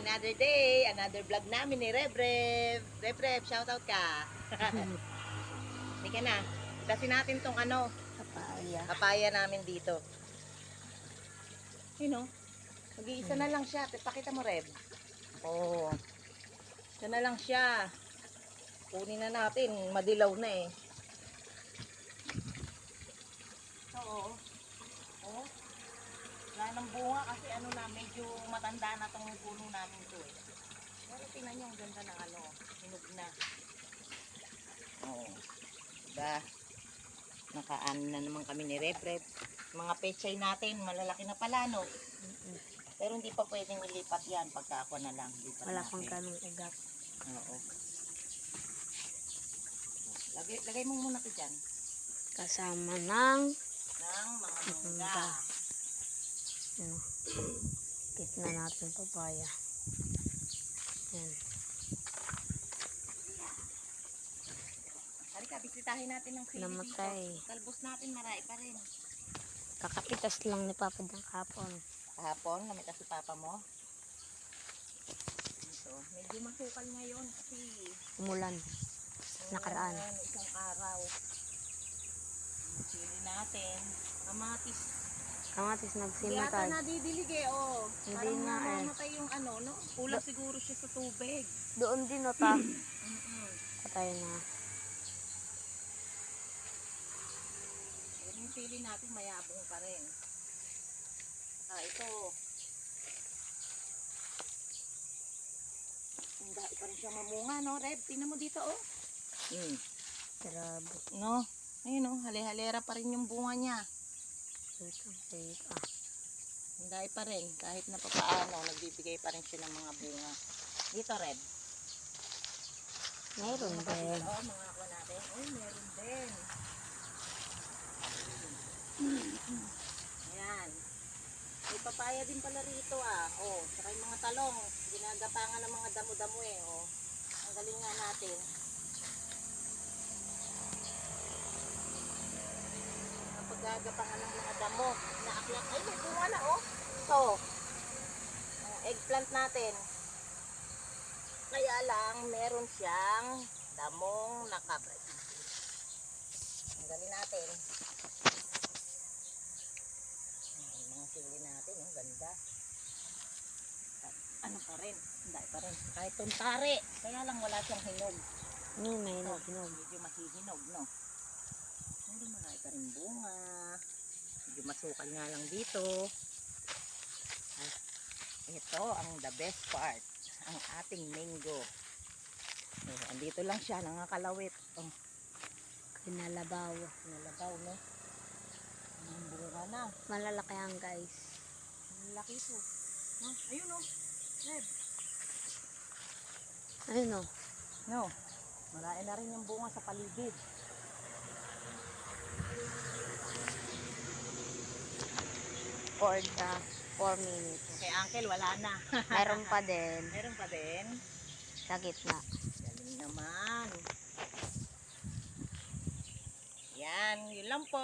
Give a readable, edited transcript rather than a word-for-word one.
Another day, another vlog namin ni Rev. Rev, shoutout ka. Hindi ka na. Dasin natin tong papaya namin dito. Yun o. Mag-iisa na lang siya. Pakita mo, Rev. Oo. Isa na lang siya. Kunin na natin. Madilaw na eh. Oo. Oo. Wala nang bunga kasi medyo matanda na tong puno namin to eh. Pero tingnan nyo, ang ganda ng hinog na. Oo. Diba? Nakaan na naman kami ni Rev. Mga pechay natin, malalaki na pala, no? Pero hindi pa pwedeng ilipat yan pagka ako na lang. Wala pang ganong ugat. Oo. Lagay mo muna ito dyan. Kasama ng Mga mangga. Gitna natin papaya. Yan. Halika, bisitahin natin ng sili Namatay. dito. Talbos natin, marami pa rin. Kakapitas lang ni Papa ng kapon. Kahapon, namita si Papa mo. Ito, medyo masukal ngayon kasi Umulan. Nakaraan. Isang araw. Ang sili natin. Kamatis. Kamatis Hindi nagsimatay. ata nadidilig eh, oh. Hindi Parang nga eh. namamatay yung no? Kulang siguro siya sa tubig. Doon din o ta. Patay na. Yung sili natin mayabong pa rin. Ito. Hindi pa rin siya mamunga, no? Rev, tingnan mo dito, oh. Grabe. No? Ayun, oh. Hali-halera pa rin yung bunga niya. Ito. Hindi pa rin. Kahit na papaano, nagbibigay pa rin siya ng mga bunga. Dito, Rev. Mayroon din. Oo, mga ako natin. Uy, meron din. Ayan. May papaya din pala rito ah. Oh, saka yung mga talong. Ginagapangan ng mga damo-damo eh. Oh. Ang galing nga natin. Paggagapangan ng mga damo. Naaklak. Ay, may bunga na oh. Ito. Eggplant natin. Kaya lang, meron siyang damong nakabay. Ang galing natin. Mga sili natin, ang ganda. Ano pa rin? Hindi pa rin. Kahit tuntari. Kaya lang wala siyang hinog. May hinog. Medyo mahihinog, no? Pero marami pa rin bunga. Medyo masukal nga lang dito. Ay, ito ang the best part. Ang ating mango. Andito lang siya, nangakalawit. Pinalabaw. Pinalabaw, no? Ang bunga na. Malalaki yan, guys. Malaki po. No? Ayun, no? Red. Ayun o. No? Marami na rin yung bunga sa paligid. For the 4 minutes. Kay Uncle, wala na. Mayroon pa din. Meron pa din. Sa gitna. Galing naman. Yan, yun lang po.